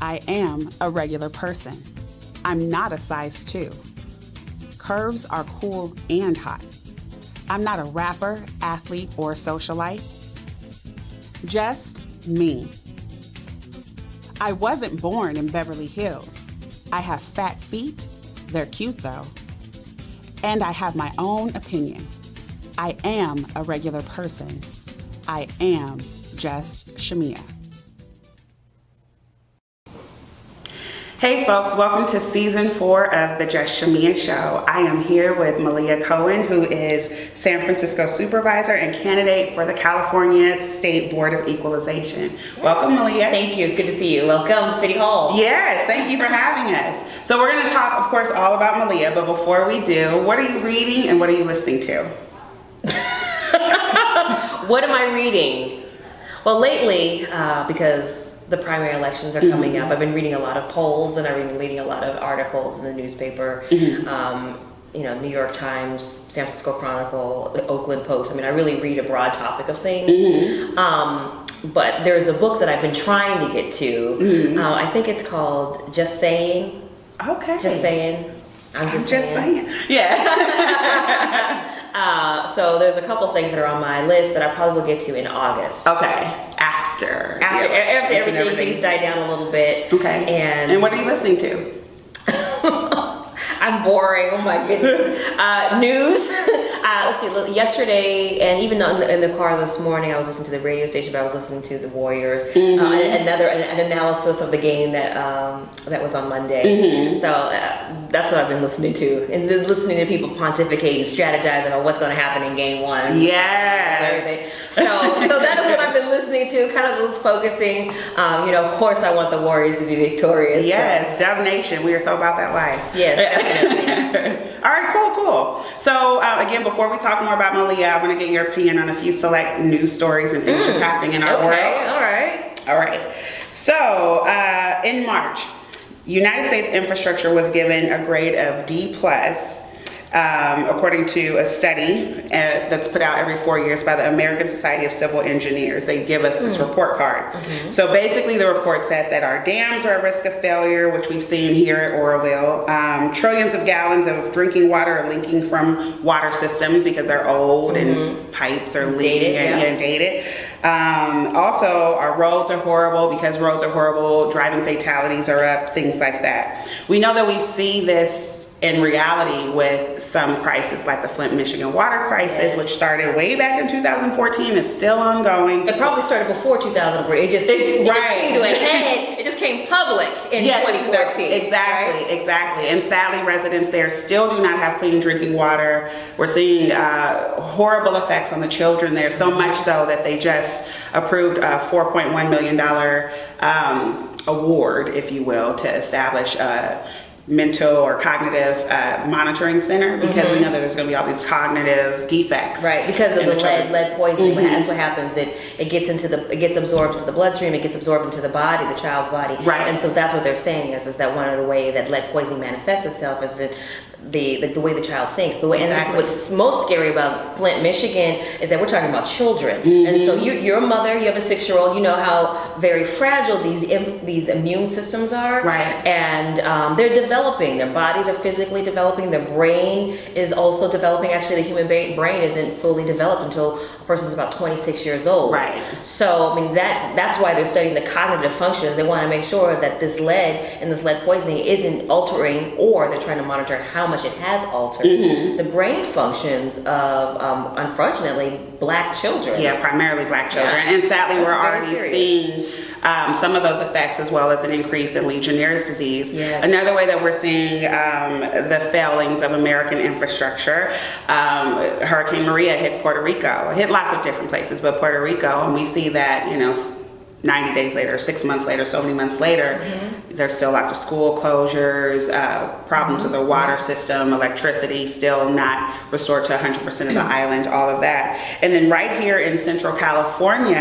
I am a regular person. I'm not a size 2. Curves are cool and hot. I'm not a rapper, athlete, or socialite. Just me. I wasn't born in Beverly Hills. I have fat feet. They're cute though. And I have my own opinion. I am a regular person. I am Just Chamia. Hey folks, welcome to season 4 of the Just Chamia Show. I am here with Malia Cohen, who is San Francisco Supervisor and Candidate for the California State Board of Equalization. Welcome, Malia. Thank you, it's good to see you. Welcome, City Hall. Yes, thank you for having us. So we're going to talk, of course, all about Malia, but before we do, what are you reading and what are you listening to? What am I reading? Well, lately, because the primary elections are coming up, I've been reading a lot of polls and I've been reading a lot of articles in the newspaper. New York Times, San Francisco Chronicle, the Oakland Post. I mean, I really read a broad topic of things. But there's a book that I've been trying to get to. I think it's called Just Saying. Okay. Just Saying. I'm just saying. Yeah. So there's a couple things that are on my list that I probably will get to in August. Okay. After everything's died down a little bit. Okay. And what are you listening to? I'm boring. Oh my goodness. News. Let's see. Yesterday, and even in the car this morning, I was listening to the radio station, but I was listening to the Warriors. An analysis of the game that was on Monday. So that's what I've been listening to, and then listening to people pontificate and strategize about what's going to happen in Game 1. Yes. So that is what I've been listening to. Kind of just focusing. Of course, I want the Warriors to be victorious. Yes, so. Dub Nation. We are so about that life. Yes, definitely. All right, cool. So again, before we talk more about Malia, I want to get your opinion on a few select news stories and things just happening in our world. All right. So in March, United States infrastructure was given a grade of D+. According to a study that's put out every 4 years by the American Society of Civil Engineers. They give us this report card. So basically the report said that our dams are at risk of failure, which we've seen here at Oroville. Trillions of gallons of drinking water are leaking from water systems because they're old and pipes are leaking and dated. Also, our roads are horrible. Because roads are horrible, driving fatalities are up, things like that. We know that we see this in reality with some crisis like the Flint, Michigan water crisis, which started way back in 2014, is still ongoing. It probably started before 2014. It just came to a head. It just came public in 2014. Exactly. And sadly, residents there still do not have clean drinking water. We're seeing horrible effects on the children there, so much so that they just approved a $4.1 million award, if you will, to establish mental or cognitive monitoring center, because we know that there's going to be all these cognitive defects. Right, because of the lead poisoning. That's what happens. It gets absorbed into the bloodstream. It gets absorbed into the body, the child's body. Right. And so that's what they're saying is that one of the way that lead poisoning manifests itself is that the way the child thinks. And this is what's most scary about Flint, Michigan, is that we're talking about children. And so you're a mother, you have a 6-year-old, you know how very fragile these immune systems are. Right. And they're developing. Their bodies are physically developing. Their brain is also developing. Actually, the human brain isn't fully developed until a person's about 26 years old. Right. So, I mean, that's why they're studying the cognitive functions. They want to make sure that this lead and this lead poisoning isn't altering, or they're trying to monitor how much it has altered the brain functions of, unfortunately, Black children. Yeah, primarily Black children. And sadly, we're already seeing some of those effects, as well as an increase in Legionnaire's disease. Yes. Another way that we're seeing the failings of American infrastructure, Hurricane Maria hit Puerto Rico. It hit lots of different places, but Puerto Rico, and we see that, 90 days later, 6 months later, so many months later, there's still lots of school closures, problems with the water system, electricity still not restored to 100% of the island, all of that. And then right here in Central California,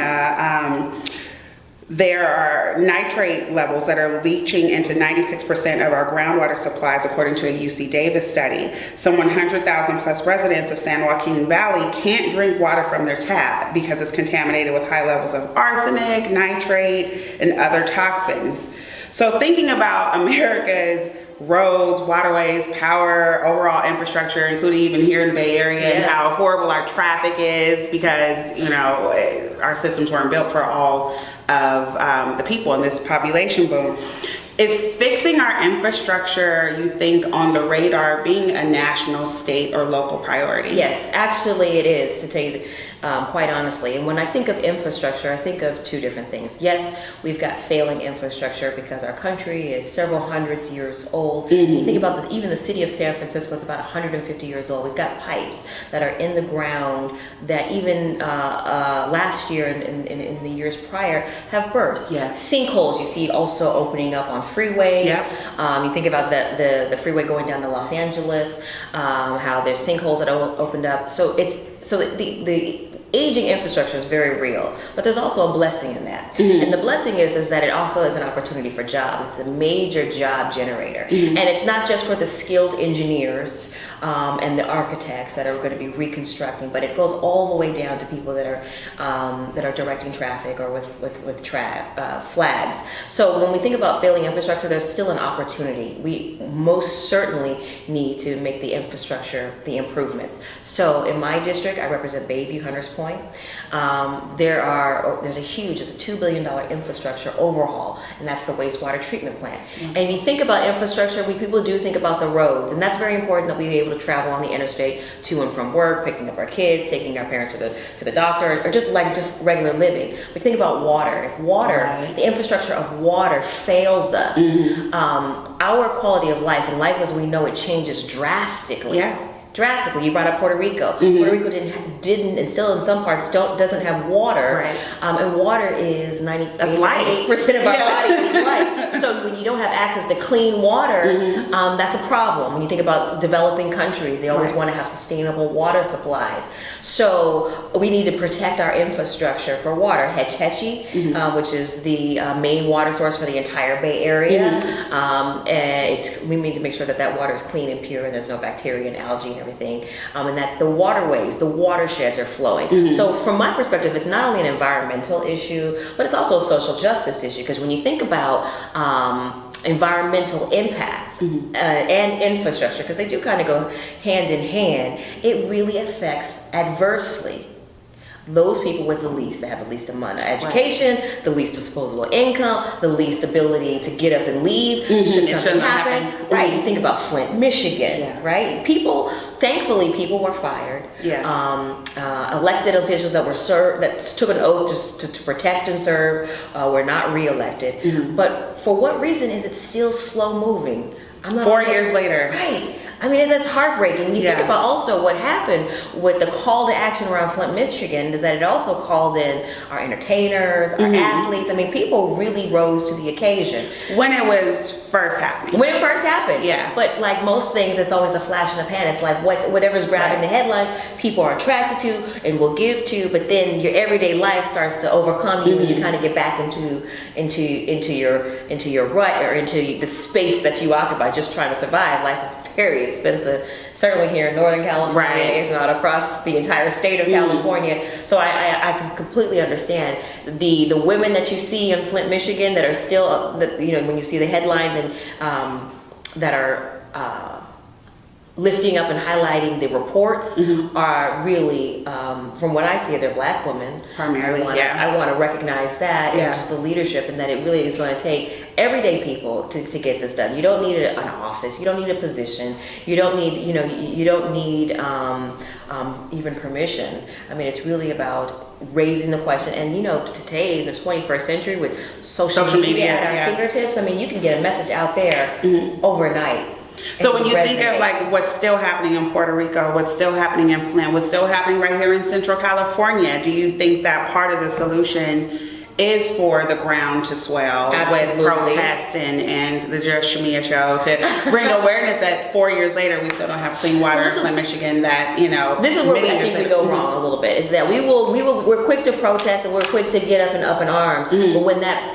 there are nitrate levels that are leaching into 96% of our groundwater supplies, according to a UC Davis study. Some 100,000 plus residents of San Joaquin Valley can't drink water from their tap because it's contaminated with high levels of arsenic, nitrate, and other toxins. So thinking about America's roads, waterways, power, overall infrastructure, including even here in the Bay Area, and how horrible our traffic is because, you know, our systems weren't built for all of the people in this population boom. Is fixing our infrastructure, you think, on the radar being a national, state, or local priority? Yes, actually it is, to tell you quite honestly. And when I think of infrastructure, I think of two different things. Yes, we've got failing infrastructure because our country is several hundreds years old. You think about this, even the city of San Francisco is about 150 years old. We've got pipes that are in the ground that even last year and in the years prior have burst. Yes. Sinkholes you see also opening up on freeways. You think about the freeway going down to Los Angeles, how there's sinkholes that opened up. So the aging infrastructure is very real, but there's also a blessing in that. And the blessing is that it also is an opportunity for jobs. It's a major job generator. And it's not just for the skilled engineers and the architects that are going to be reconstructing, but it goes all the way down to people that are directing traffic or with flags. So when we think about failing infrastructure, there's still an opportunity. We most certainly need to make the infrastructure the improvements. So in my district, I represent Bayview, Hunters Point. There's a $2 billion infrastructure overhaul, and that's the wastewater treatment plant. And if you think about infrastructure, people do think about the roads, and that's very important that we be able to travel on the interstate to and from work, picking up our kids, taking our parents to the doctor, or just regular living. We think about water. If the infrastructure of water fails us, our quality of life, and life as we know it, changes drastically. Drastically. You brought up Puerto Rico. Puerto Rico didn't, and still in some parts doesn't have water. And water is 98% of our body is life. So when you don't have access to clean water, that's a problem. When you think about developing countries, they always want to have sustainable water supplies. So we need to protect our infrastructure for water. Hetch Hetchy, which is the main water source for the entire Bay Area. We need to make sure that water is clean and pure, and there's no bacteria and algae and everything, and that the waterways, the watersheds are flowing. So from my perspective, it's not only an environmental issue, but it's also a social justice issue, because when you think about environmental impacts and infrastructure, because they do kind of go hand in hand, it really affects adversely those people with the least, that have the least amount of education, the least disposable income, the least ability to get up and leave should something happen. You think about Flint, Michigan, right? Thankfully, people were fired. Elected officials that took an oath just to protect and serve were not reelected. But for what reason is it still slow moving? 4 years later. I mean, that's heartbreaking. You think about also what happened with the call to action around Flint, Michigan, is that it also called in our entertainers, our athletes. I mean, people really rose to the occasion. When it was first happening. But like most things, it's always a flash in the pan. It's like whatever's grabbing the headlines, people are attracted to and will give to, but then your everyday life starts to overcome you and you kind of get back into your rut, or into the space that you occupy, just trying to survive. Life is very expensive, certainly here in Northern California, if not across the entire state of California. So I can completely understand the women that you see in Flint, Michigan, that are still, when you see the headlines and that are lifting up and highlighting the reports are really, from what I see, they're Black women. Primarily, I want to recognize that and just the leadership, and that it really is going to take everyday people to get this done. You don't need an office. You don't need a position. You don't need, you don't need even permission. I mean, it's really about raising the question. And today in the 21st century, with social media at our fingertips, I mean, you can get a message out there overnight. So when you think of like what's still happening in Puerto Rico, what's still happening in Flint, what's still happening right here in Central California, do you think that part of the solution is for the ground to swell Absolutely. with protests and the Just Chamia Show to bring awareness that 4 years later we still don't have clean water in Flint, Michigan. That, you know, this is where I think we go wrong a little bit. Is that we're quick to protest and we're quick to get up in arms, but when that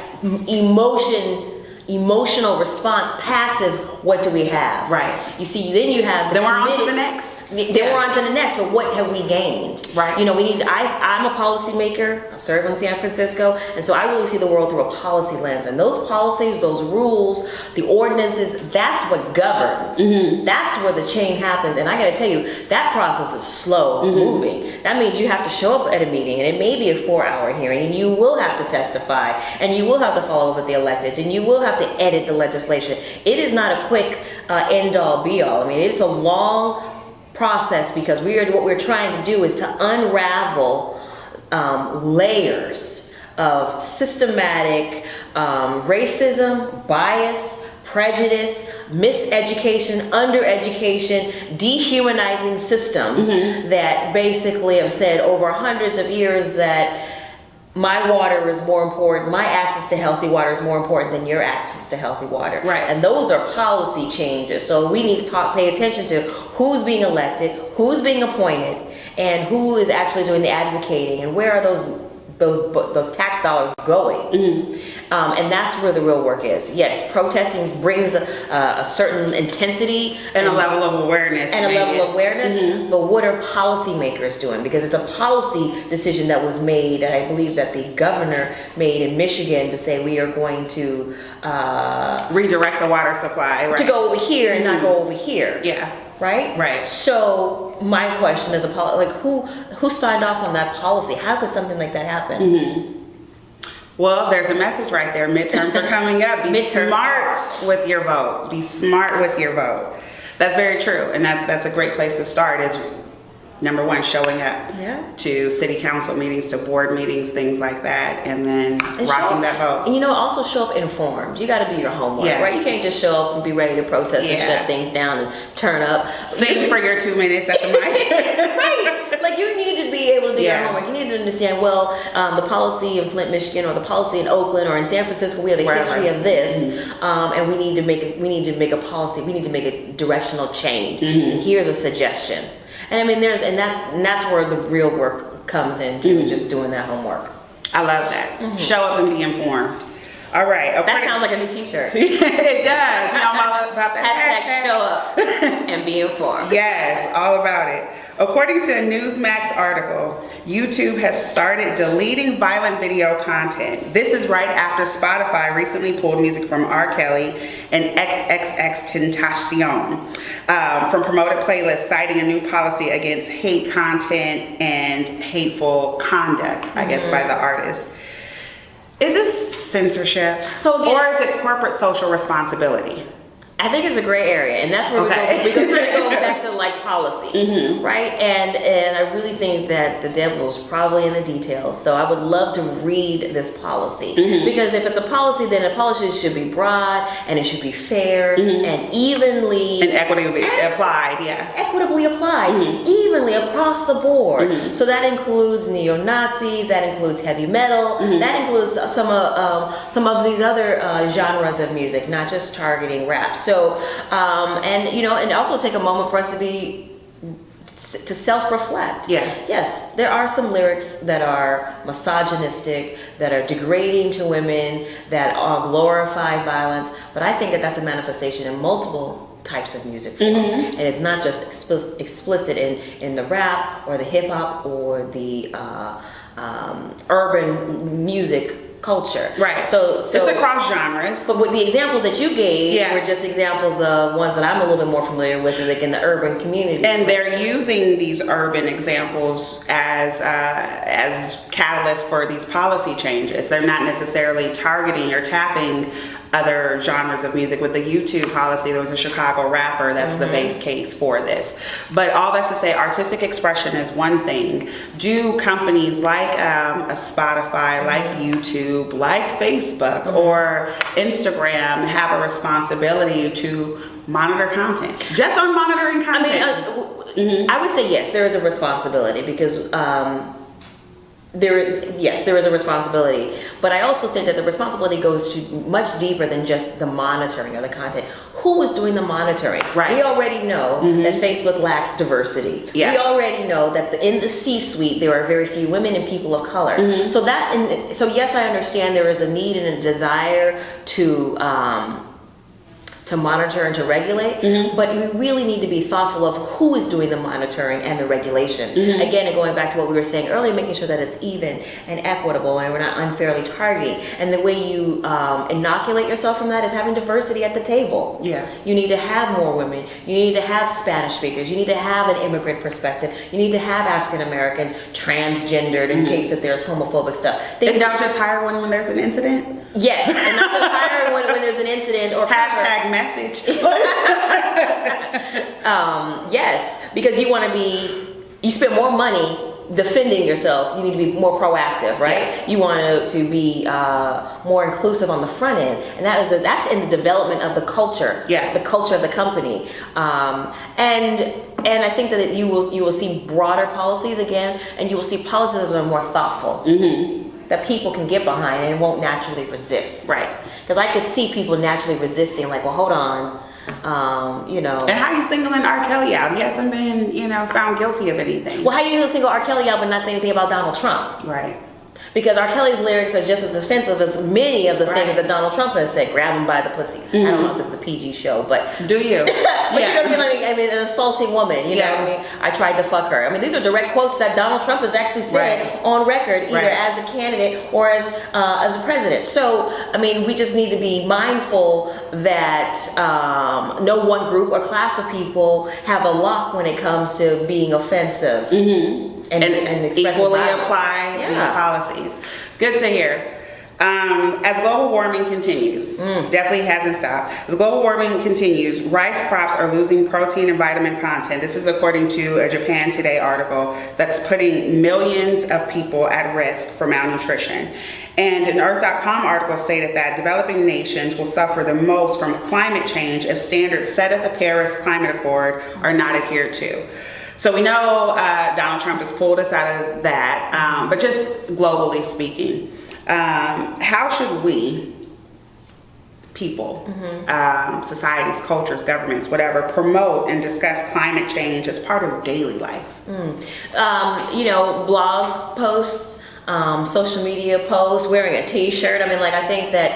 emotional response passes, what do we have? Right. You see, then you have then we're on to the next. Then we're on to the next, but what have we gained? Right. You know, I'm a policymaker. I serve in San Francisco, and so I really see the world through a policy lens. And those policies, those rules, the ordinances, that's what governs. That's where the change happens. And I got to tell you, that process is slow moving. That means you have to show up at a meeting, and it may be a 4-hour hearing, and you will have to testify, and you will have to follow up with the electeds, and you will have to edit the legislation. It is not a quick end-all, be-all. I mean, it's a long process, because what we're trying to do is to unravel layers of systematic racism, bias, prejudice, miseducation, undereducation, dehumanizing systems that basically have said over hundreds of years that my water is more important, my access to healthy water is more important than your access to healthy water. Right. And those are policy changes. So we need to pay attention to who's being elected, who's being appointed, and who is actually doing the advocating, and where are those tax dollars going. And that's where the real work is. Yes, protesting brings a certain intensity and a level of awareness. But what are policymakers doing? Because it's a policy decision that was made, and I believe that the governor made in Michigan, to say we are going to redirect the water supply, right, to go over here and not go over here. Yeah. Right? Right. So my question is, who signed off on that policy? How could something like that happen? Well, there's a message right there. Midterms are coming up. Be smart with your vote. Be smart with your vote. That's very true, and that's a great place to start. Is number one, showing up to city council meetings, to board meetings, things like that, and then rocking that vote. And also show up informed. You got to do your homework, right? You can't just show up and be ready to protest and shut things down and turn up. Sing for your 2 minutes at the mic. Right. Like, you need to be able to do your homework. You need to understand, the policy in Flint, Michigan, or the policy in Oakland or in San Francisco, we have a history of this, and we need to make a policy. We need to make a directional change. And here's a suggestion. And I mean, that's where the real work comes into, just doing that homework. I love that. Show up and be informed. All right. That sounds like a new t-shirt. It does. I'm all about that. Hashtag show up and be informed. Yes, all about it. According to a Newsmax article, YouTube has started deleting violent video content. This is right after Spotify recently pulled music from R. Kelly and XXXTentacion from promoted playlists, citing a new policy against hate content and hateful conduct, I guess, by the artist. Is this censorship, or is it corporate social responsibility? I think it's a gray area, and that's where we go back to policy, right? And I really think that the devil is probably in the details. So I would love to read this policy, because if it's a policy, then a policy should be broad, and it should be fair and evenly and equitably applied. Equitably applied, evenly across the board. So that includes neo-Nazis, that includes heavy metal, that includes some of these other genres of music, not just targeting rap. So, and also take a moment for us to self-reflect. Yes, there are some lyrics that are misogynistic, that are degrading to women, that glorify violence, but I think that that's a manifestation in multiple types of music forms, and it's not just explicit in the rap or the hip-hop or the urban music culture. Right. So it's across genres. But with the examples that you gave were just examples of ones that I'm a little bit more familiar with, like in the urban community. And they're using these urban examples as catalysts for these policy changes. They're not necessarily targeting or tapping other genres of music. With the YouTube policy, there was a Chicago rapper that's the base case for this. But all that's to say, artistic expression is one thing. Do companies like a Spotify, like YouTube, like Facebook or Instagram have a responsibility to monitor content? Just on monitoring content. I would say yes, there is a responsibility, because yes, there is a responsibility, but I also think that the responsibility goes to much deeper than just the monitoring of the content. Who is doing the monitoring? Right. We already know that Facebook lacks diversity. Yeah. We already know that in the C-suite there are very few women and people of color. So yes, I understand there is a need and a desire to monitor and to regulate, but we really need to be thoughtful of who is doing the monitoring and the regulation. Again, and going back to what we were saying earlier, making sure that it's even and equitable and we're not unfairly targeting. And the way you inoculate yourself from that is having diversity at the table. Yeah. You need to have more women. You need to have Spanish speakers. You need to have an immigrant perspective. You need to have African Americans, transgendered in case that there's homophobic stuff. And don't just hire one when there's an incident? Yes, and not just hiring when there's an incident or Hashtag message. Yes, because you spend more money defending yourself. You need to be more proactive, right? Yeah. You want to be more inclusive on the front end, and that's in the development of the culture, the culture of the company, and I think that you will see broader policies again, and you will see policies that are more thoughtful. That people can get behind and won't naturally resist. Right. Because I could see people naturally resisting, like, well, hold on, And how are you singling R. Kelly out? He hasn't been, found guilty of anything. Well, how are you going to single R. Kelly out but not say anything about Donald Trump? Right. Because R. Kelly's lyrics are just as offensive as many of the things that Donald Trump has said. Grab him by the pussy. I don't know if this is a PG show, but... Do you? But you know what I mean? An assaulting woman, you know what I mean? I tried to fuck her. I mean, these are direct quotes that Donald Trump has actually said on record, either as a candidate or as a president. So, I mean, we just need to be mindful that no one group or class of people have a lock when it comes to being offensive. And equally violence. apply these policies. Good to hear. As global warming continues, definitely hasn't stopped. As global warming continues, rice crops are losing protein and vitamin content. This is according to a Japan Today article that's putting millions of people at risk for malnutrition. And an Earth.com article stated that developing nations will suffer the most from climate change if standards set at the Paris Climate Accord are not adhered to. So we know Donald Trump has pulled us out of that, but just globally speaking, how should we, people, societies, cultures, governments, whatever, promote and discuss climate change as part of daily life? Blog posts, social media posts, wearing a t-shirt. I mean, I think that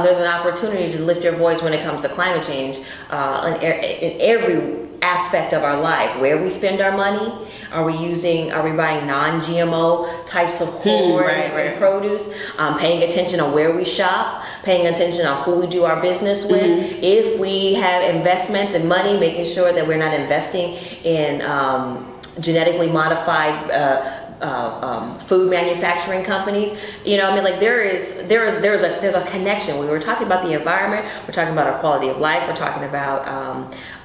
there's an opportunity to lift your voice when it comes to climate change in every aspect of our life. Where we spend our money, are we buying non-GMO types of corn and produce, paying attention on where we shop, paying attention on who we do our business with, if we have investments and money, making sure that we're not investing in genetically modified food manufacturing companies. There's a connection. We were talking about the environment, we're talking about our quality of life, we're talking about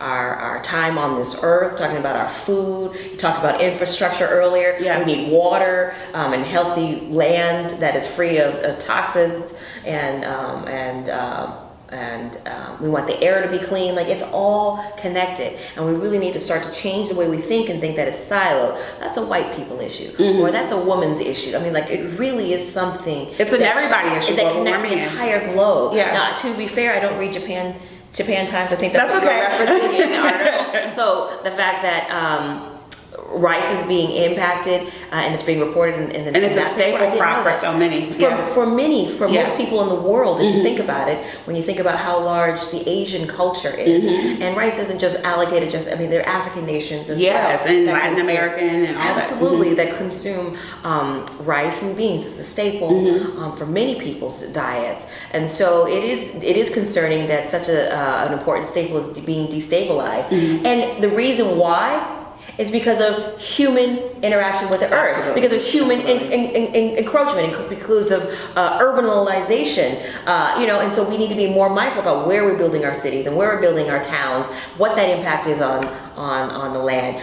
our time on this earth, talking about our food. You talked about infrastructure earlier. We need water and healthy land that is free of toxins, and we want the air to be clean. It's all connected, and we really need to start to change the way we think and think that it's siloed. That's a white people issue, or that's a woman's issue. I mean, it really is something. It's an everybody issue that connects the entire globe. Now, to be fair, I don't read Japan Times. I think that's what you're referencing in the article. So the fact that rice is being impacted and it's being reported in the and it's a staple crop for so many. For most people in the world, if you think about it, when you think about how large the Asian culture is, and rice isn't just allocated there are African nations as well. Yes, and Latin American and all absolutely, that consume rice and beans. It's a staple for many people's diets, and so it is concerning that such an important staple is being destabilized. And the reason why is because of human interaction with the earth, because of human encroachment, because of urbanization, and so we need to be more mindful about where we're building our cities and where we're building our towns, what that impact is on the land,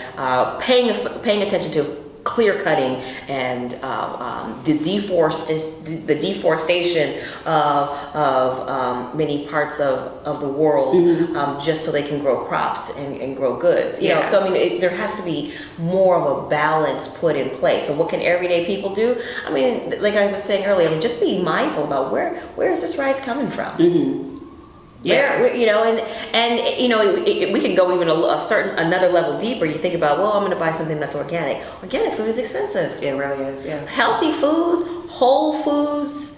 paying attention to clear cutting and the deforestation of many parts of the world, just so they can grow crops and grow goods. You know, so I mean, there has to be more of a balance put in place. So what can everyday people do? I mean, like I was saying earlier, I mean, just be mindful about where is this rice coming from? Where, you know, and you know, we can go even another level deeper. You think about, well, I'm going to buy something that's organic. Organic food is expensive. It really is, yeah. Healthy foods, whole foods,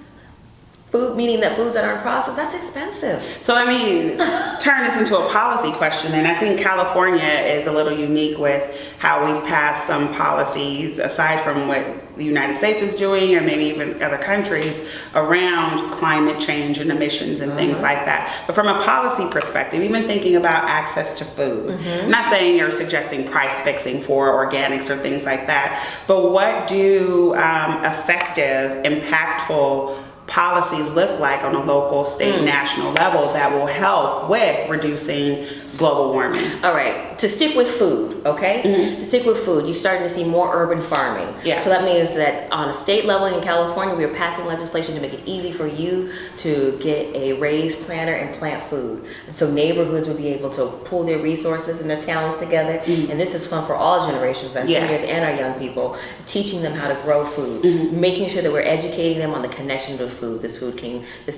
food meaning that foods that aren't processed, that's expensive. So let me turn this into a policy question, and I think California is a little unique with how we've passed some policies, aside from what the United States is doing, or maybe even other countries, around climate change and emissions and things like that. But from a policy perspective, even thinking about access to food, I'm not saying you're suggesting price fixing for organics or things like that, but what do effective, impactful policies look like on a local, state, national level that will help with reducing global warming? All right, to stick with food, okay? To stick with food, you're starting to see more urban farming. So that means that on a state level in California, we are passing legislation to make it easy for you to get a raised planter and plant food. And so neighborhoods will be able to pool their resources and their talents together. And this is fun for all generations, our seniors and our young people, teaching them how to grow food, making sure that we're educating them on the connection to food. This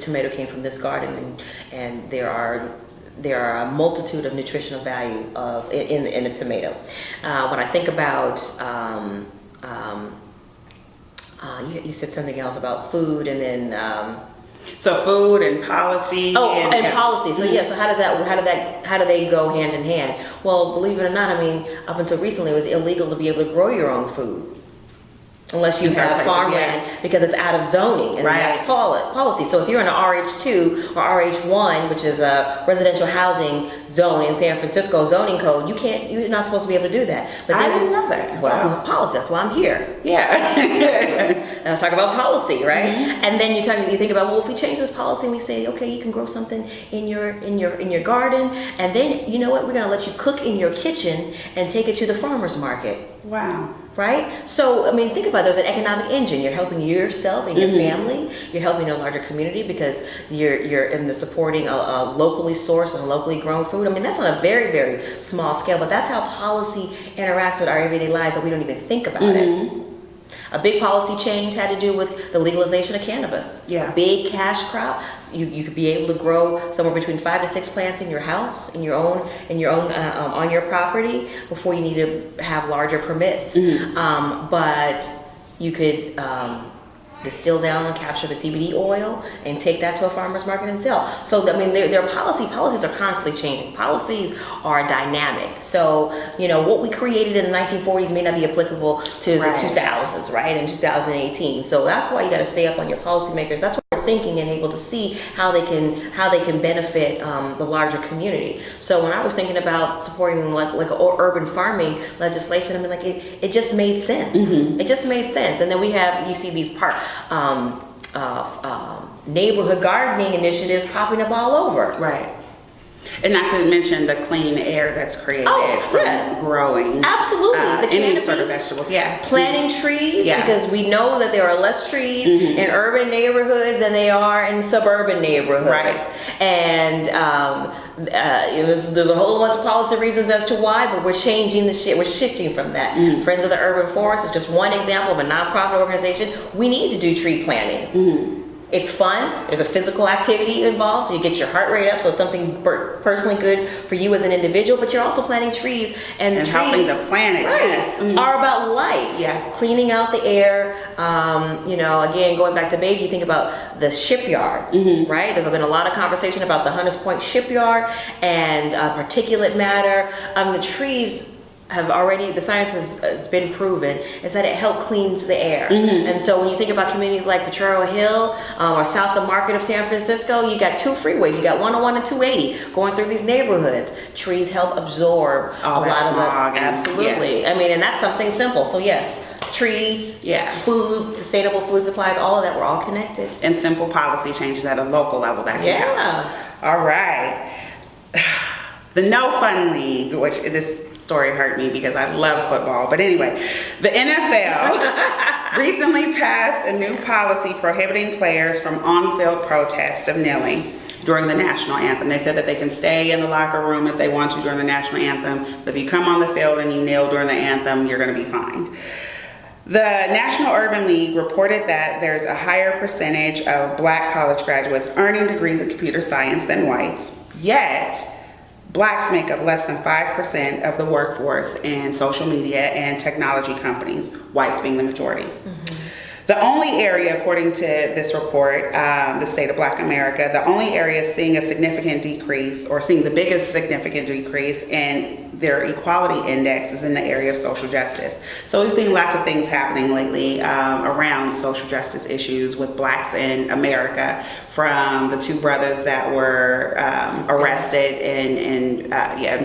tomato came from this garden, and there are a multitude of nutritional value in a tomato. When I think about, you said something else about food, and then so food and policy. And policy. So so how do they go hand in hand? Well, believe it or not, I mean, up until recently, it was illegal to be able to grow your own food, unless you have farmland, because it's out of zoning, and that's policy. So if you're in an RH2 or RH1, which is a residential housing zone in San Francisco zoning code, you're not supposed to be able to do that. But I didn't know that. Well, policy, that's why I'm here. Talk about policy, right? And then you think about, well, if we change this policy and we say, okay, you can grow something in your garden, and then you know what, we're going to let you cook in your kitchen and take it to the farmer's market. Wow. Right? So, I mean, think about it. There's an economic engine. You're helping yourself and your family. You're helping a larger community because you're in the supporting a locally sourced and locally grown food. I mean, that's on a very, very small scale, but that's how policy interacts with our everyday lives that we don't even think about it. A big policy change had to do with the legalization of cannabis. A big cash crop. You could be able to grow somewhere between 5 to 6 plants in your house, on your property, before you need to have larger permits. But you could distill down and capture the CBD oil and take that to a farmer's market and sell. So, I mean, their policies are constantly changing. Policies are dynamic. So, you know, what we created in the 1940s may not be applicable to the 2000s, right? In 2018. So that's why you got to stay up on your policymakers. That's what we're thinking, and able to see how they can benefit the larger community. So when I was thinking about supporting like urban farming legislation, I mean, like it just made sense. It just made sense. And then you see these neighborhood gardening initiatives popping up all over. Right. And not to mention the clean air that's created from growing. Absolutely. Any sort of vegetables. Planting trees, because we know that there are less trees in urban neighborhoods than they are in suburban neighborhoods. Right. And there's a whole bunch of policy reasons as to why, but we're changing we're shifting from that. Friends of the Urban Forest is just one example of a nonprofit organization. We need to do tree planting. It's fun. There's a physical activity involved, so you get your heart rate up. So it's something personally good for you as an individual. But you're also planting trees, and trees, helping the planet. Are about life. Cleaning out the air. You know, again, going back to baby, you think about the shipyard, right? There's been a lot of conversation about the Hunters Point shipyard and particulate matter. The trees have already, the science has been proven, is that it helps cleans the air. And so when you think about communities like Potrero Hill or south of Market of San Francisco, you got 2 freeways. You got 101 and 280 going through these neighborhoods. Trees help absorb a lot of smog. Absolutely. I mean, and that's something simple. So yes, trees, food, sustainable food supplies, all of that, we're all connected. And simple policy changes at a local level that can help. All right. The No Fun League, which this story hurt me because I love football. But anyway, the NFL recently passed a new policy prohibiting players from on-field protests of kneeling during the national anthem. They said that they can stay in the locker room if they want to during the national anthem, but if you come on the field and you kneel during the anthem, you're going to be fined. The National Urban League reported that there's a higher percentage of black college graduates earning degrees in computer science than whites, yet blacks make up less than 5% of the workforce in social media and technology companies, whites being the majority. The only area, according to this report, the State of Black America, the only area seeing a significant decrease, or seeing the biggest significant decrease in their equality index, is in the area of social justice. So we've seen lots of things happening lately around social justice issues with blacks in America, from the two brothers that were arrested in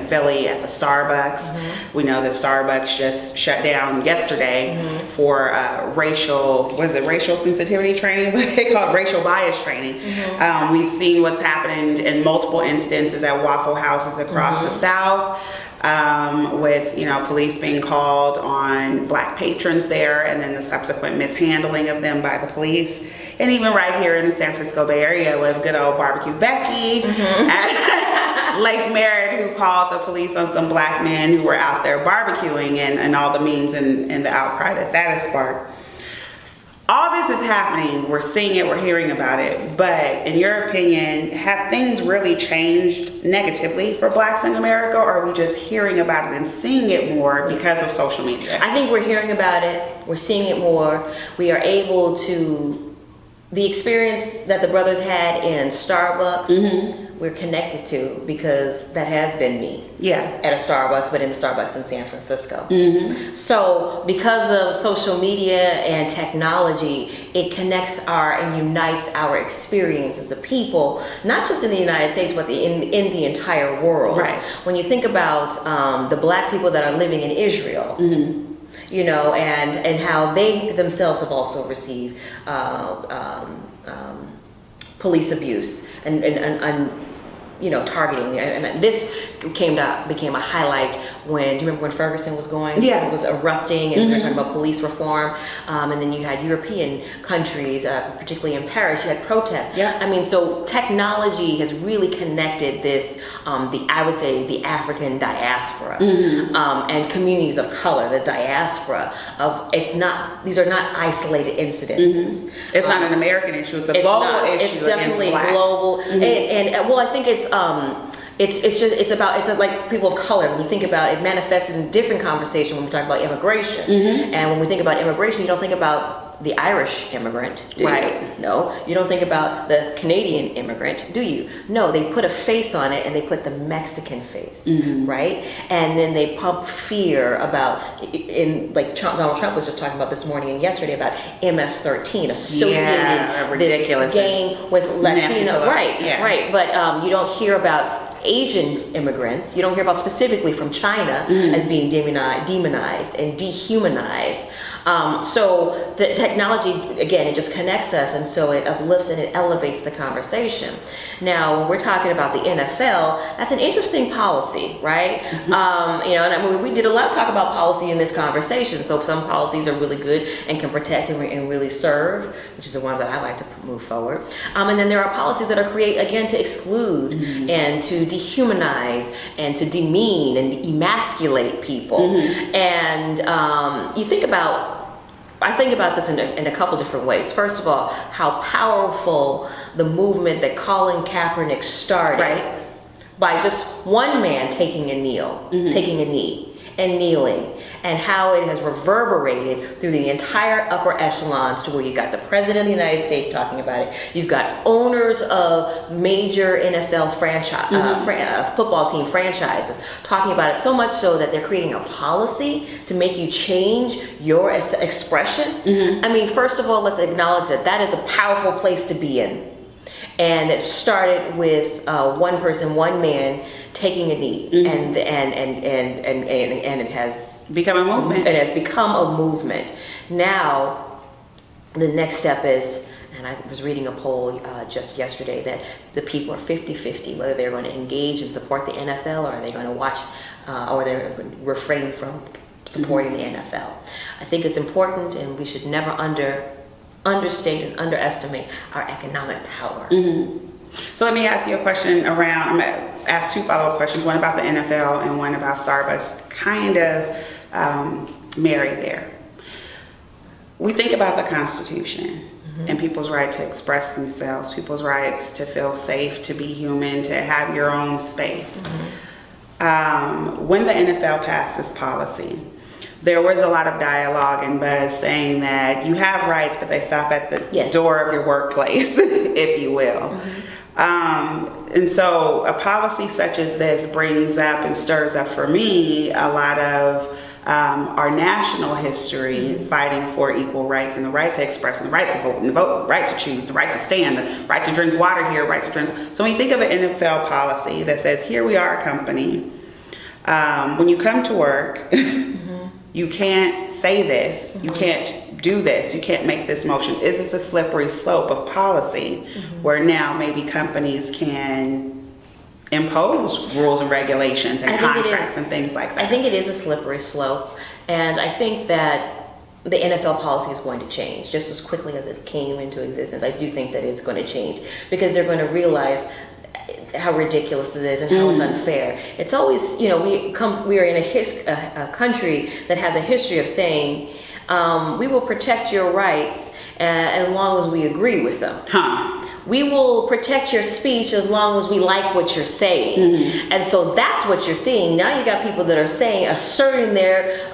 Philly at the Starbucks. We know that Starbucks just shut down yesterday for racial sensitivity training, what they call racial bias training. We've seen what's happened in multiple incidences at Waffle Houses across the South, with police being called on black patrons there, and then the subsequent mishandling of them by the police. And even right here in the San Francisco Bay Area with good old Barbecue Becky at Lake Merritt, who called the police on some black men who were out there barbecuing, and all the memes and the outcry that has sparked. All this is happening. We're seeing it, we're hearing about it. But in your opinion, have things really changed negatively for blacks in America, or are we just hearing about it and seeing it more because of social media? I think we're hearing about it, we're seeing it more. We are able to, the experience that the brothers had in Starbucks, we're connected to, because that has been me. At a Starbucks, but in the Starbucks in San Francisco. So because of social media and technology, it connects and unites our experience as a people, not just in the United States, but in the entire world. When you think about the black people that are living in Israel, and how they themselves have also received police abuse and targeting. And this became a highlight when, do you remember when Ferguson was going? It was erupting, and we were talking about police reform. And then you had European countries, particularly in Paris, you had protests. So technology has really connected this, I would say the African diaspora, and communities of color, the diaspora of, these are not isolated incidences. It's not an American issue, it's a global issue. It's definitely global. And well, I think it's like people of color. When you think about it, manifested in different conversation when we talk about immigration. And when we think about immigration, you don't think about the Irish immigrant, do you? No. You don't think about the Canadian immigrant, do you? No, they put a face on it, and they put the Mexican face, right? And then they pump fear about, Donald Trump was just talking about this morning and yesterday about MS-13 associating this gang with Latino, right. But you don't hear about Asian immigrants. You don't hear about specifically from China as being demonized and dehumanized. So the technology, again, it just connects us, and so it uplifts and it elevates the conversation. Now, when we're talking about the NFL, that's an interesting policy, right? And we did a lot of talk about policy in this conversation. So some policies are really good and can protect and really serve, which is the ones that I like to move forward. And then there are policies that are created, again, to exclude and to dehumanize and to demean and emasculate people. And I think about this in a couple different ways. First of all, how powerful the movement that Colin Kaepernick started by just one man taking a knee and kneeling, and how it has reverberated through the entire upper echelons to where you got the President of the United States talking about it. You've got owners of major NFL football team franchises talking about it, so much so that they're creating a policy to make you change your expression. First of all, let's acknowledge that is a powerful place to be in. And it started with one person, one man taking a knee, and it has become a movement. It has become a movement. Now, the next step is, and I was reading a poll just yesterday that the people are 50-50 whether they're going to engage and support the NFL, or are they going to watch or they're going to refrain from supporting the NFL. I think it's important, and we should never understate and underestimate our economic power. So let me ask you a question around, I'm going to ask 2 follow-up questions, one about the NFL and one about Starbucks, kind of married there. We think about the Constitution and people's right to express themselves, people's rights to feel safe, to be human, to have your own space. When the NFL passed this policy, there was a lot of dialogue and buzz saying that you have rights, but they stop at the door of your workplace, if you will. And so a policy such as this brings up and stirs up for me a lot of our national history fighting for equal rights and the right to express and the right to vote and the vote, right to choose, the right to stand, the right to drink water here, right to drink. So when you think of an NFL policy that says, here we are a company, when you come to work, you can't say this, you can't do this, you can't make this motion. Is this a slippery slope of policy where now maybe companies can impose rules and regulations and contracts and things like that? I think it is a slippery slope, and I think that the NFL policy is going to change just as quickly as it came into existence. I do think that it's going to change because they're going to realize how ridiculous it is and how it's unfair. It's always, we are in a country that has a history of saying, we will protect your rights as long as we agree with them. We will protect your speech as long as we like what you're saying. And so that's what you're seeing. Now you got people that are saying, asserting their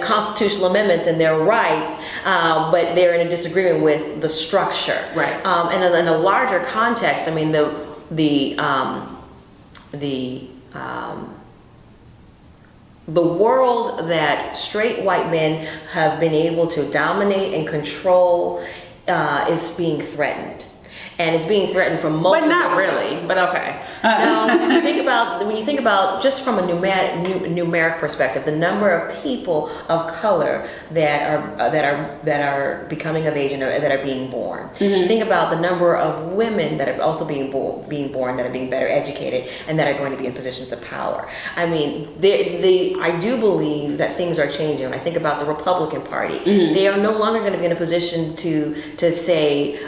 constitutional amendments and their rights, but they're in a disagreement with the structure. Right. And in a larger context, I mean, the world that straight white men have been able to dominate and control is being threatened. And it's being threatened from multiple. But not really. But okay. No, when you think about just from a numeric perspective, the number of people of color that are becoming of age and that are being born. Think about the number of women that are also being born that are being better educated and that are going to be in positions of power. I mean, I do believe that things are changing. When I think about the Republican Party, they are no longer going to be in a position to say.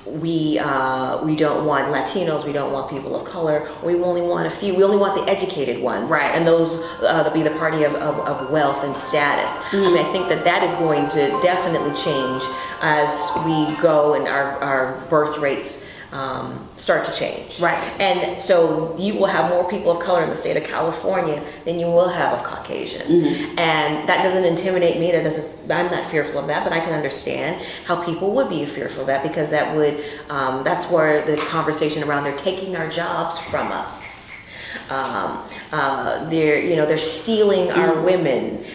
We don't want Latinos, we don't want people of color, we only want a few, we only want the educated ones. Right. And those that'll be the party of wealth and status. I mean, I think that is going to definitely change as we go and our birth rates start to change. Right. And so you will have more people of color in the state of California than you will have of Caucasian. And that doesn't intimidate me. I'm not fearful of that, but I can understand how people would be fearful of that because that would, that's where the conversation around they're taking our jobs from us. They're stealing our women.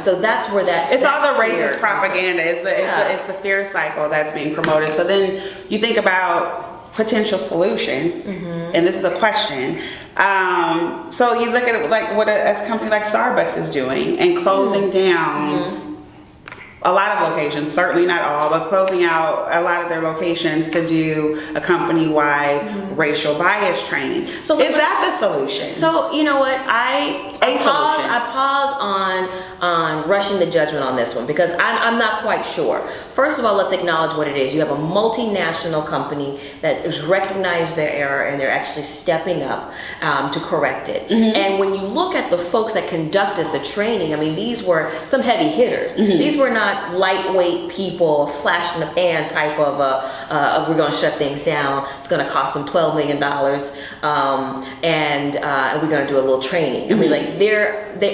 So that's where it's all the racist propaganda. It's the fear cycle that's being promoted. So then you think about potential solutions, and this is a question. So you look at it like what a company like Starbucks is doing and closing down a lot of locations, certainly not all, but closing out a lot of their locations to do a company-wide racial bias training. So is that the solution? So you know what, I pause on rushing the judgment on this one because I'm not quite sure. First of all, let's acknowledge what it is. You have a multinational company that has recognized their error and they're actually stepping up to correct it. And when you look at the folks that conducted the training, I mean, these were some heavy hitters. These were not lightweight people, flash in the pan type of we're going to shut things down. It's going to cost them $12 million, and we're going to do a little training. I mean, like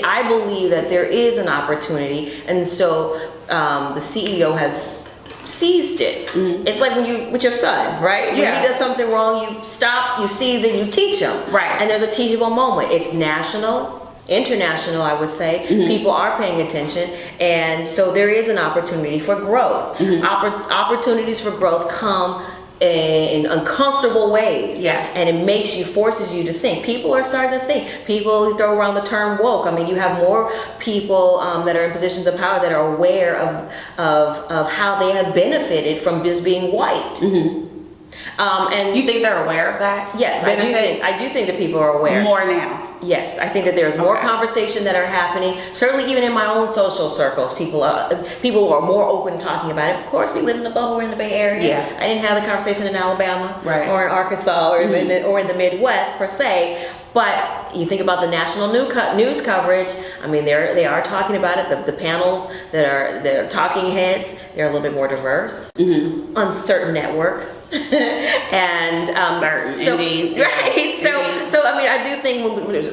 I believe that there is an opportunity, and so the CEO has seized it. It's like when you with your son, right? When he does something wrong, you stop, you seize it, you teach him. Right. And there's a teachable moment. It's national. International, I would say. People are paying attention, and so there is an opportunity for growth. Opportunities for growth come in uncomfortable ways, and it forces you to think. People are starting to think. People throw around the term woke. I mean, you have more people that are in positions of power that are aware of how they have benefited from just being white. And You think they're aware of that? yes, I do think that people are aware. More now. Yes, I think that there's more Okay. conversation that are happening. Certainly, even in my own social circles, people are more open talking about it. Of course, we live in a bubble. We're in the Bay Area. Yeah. I didn't have the conversation in Alabama Right. or in Arkansas or in the Midwest per se. But you think about the national news coverage. I mean, they are talking about it. The panels that are talking heads, they're a little bit more diverse on certain networks, and Certain, indeed. right. Indeed. So I mean, I do think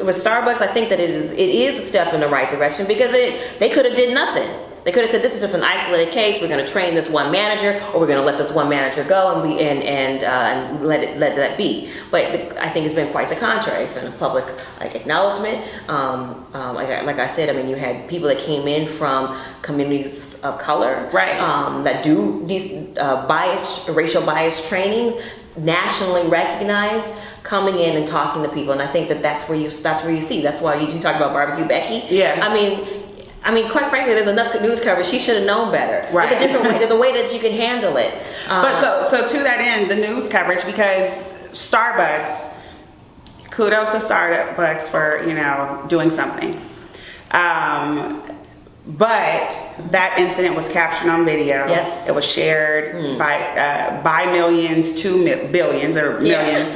with Starbucks, I think that it is a step in the right direction because they could have did nothing. They could have said, this is just an isolated case. We're going to train this one manager, or we're going to let this one manager go and let that be. But I think it's been quite the contrary. It's been a public acknowledgement. Like I said, I mean, you had people that came in from communities of color, right, that do these racial bias trainings, nationally recognized, coming in and talking to people. And I think that's where you see. That's why you talk about Barbecue Becky. Yeah. I mean, quite frankly, there's enough news coverage. She should have known better. Right. There's a different way. There's a way that you can handle it. But so to that end, the news coverage, because Starbucks, kudos to Starbucks for doing something. But that incident was captured on video. Yes. It was shared by millions to billions or millions.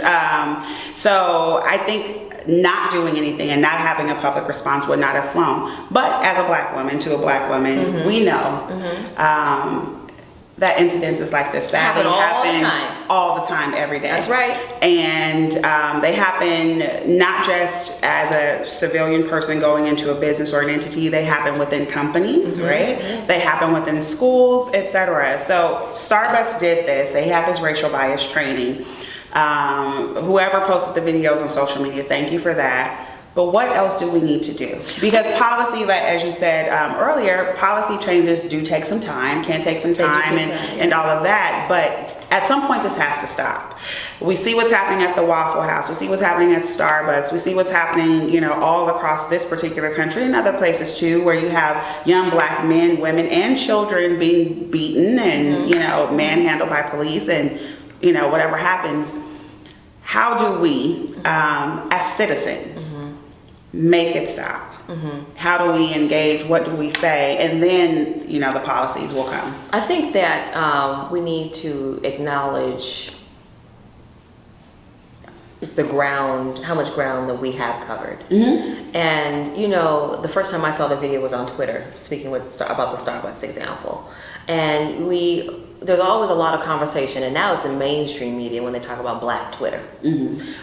So I think not doing anything and not having a public response would not have flown. But as a black woman to a black woman, we know that incidents like this sadly happen all the time, every day. That's right. And they happen not just as a civilian person going into a business or an entity, they happen within companies, right? They happen within schools, etc. So Starbucks did this. They have this racial bias training. Whoever posted the videos on social media, thank you for that. But what else do we need to do? Because policy, like as you said earlier, policy changes do take some time, can take some time and all of that. But at some point this has to stop. We see what's happening at the Waffle House. We see what's happening at Starbucks. We see what's happening, all across this particular country and other places too, where you have young black men, women, and children being beaten and, manhandled by police and, whatever happens. How do we, as citizens, make it stop? How do we engage? What do we say? And then, the policies will come. I think that we need to acknowledge how much ground that we have covered. And, the first time I saw the video was on Twitter, speaking about the Starbucks example. And there's always a lot of conversation, and now it's in mainstream media when they talk about Black Twitter,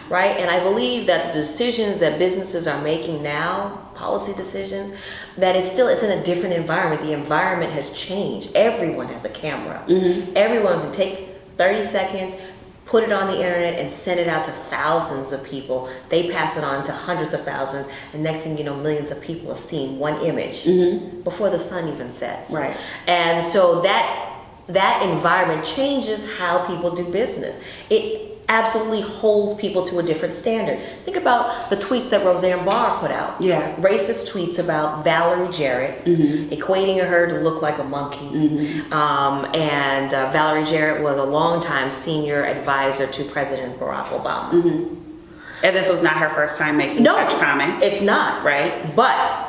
right? And I believe that the decisions that businesses are making now, policy decisions, that it's in a different environment. The environment has changed. Everyone has a camera. Everyone can take 30 seconds, put it on the internet and send it out to thousands of people. They pass it on to hundreds of thousands, and next thing you know, millions of people have seen one image before the sun even sets. Right. And so that environment changes how people do business. It absolutely holds people to a different standard. Think about the tweets that Roseanne Barr put out. Yeah. Racist tweets about Valerie Jarrett, equating her to look like a monkey. And Valerie Jarrett was a longtime senior advisor to President Barack Obama. And this was not her first time making such comments. It's not. Right. But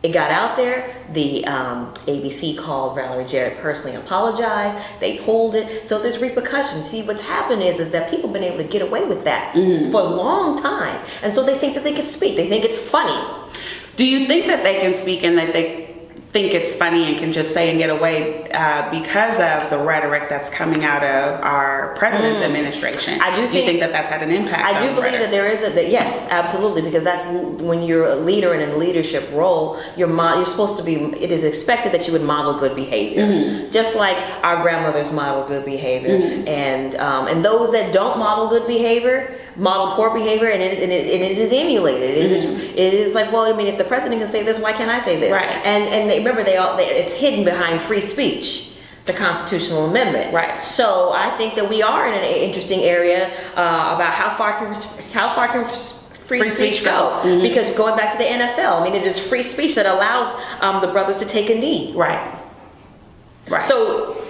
it got out there. The ABC called Valerie Jarrett personally, apologized. They pulled it. So there's repercussions. See, what's happened is that people have been able to get away with that for a long time. And so they think that they can speak. They think it's funny. Do you think that they can speak and that they think it's funny and can just say and get away because of the rhetoric that's coming out of our president's administration? I do think that that's had an impact. I do believe that there is yes, absolutely, because that's when you're a leader in a leadership role, you're supposed to be. It is expected that you would model good behavior, just like our grandmothers model good behavior, and those that don't model good behavior model poor behavior, and it is emulated. It is like, well, I mean, if the president can say this, why can't I say this? Right. And remember, it's hidden behind free speech, the constitutional amendment. Right. So I think that we are in an interesting area about how far can free speech go? Because going back to the NFL, I mean, it is free speech that allows the brothers to take a knee. Right. So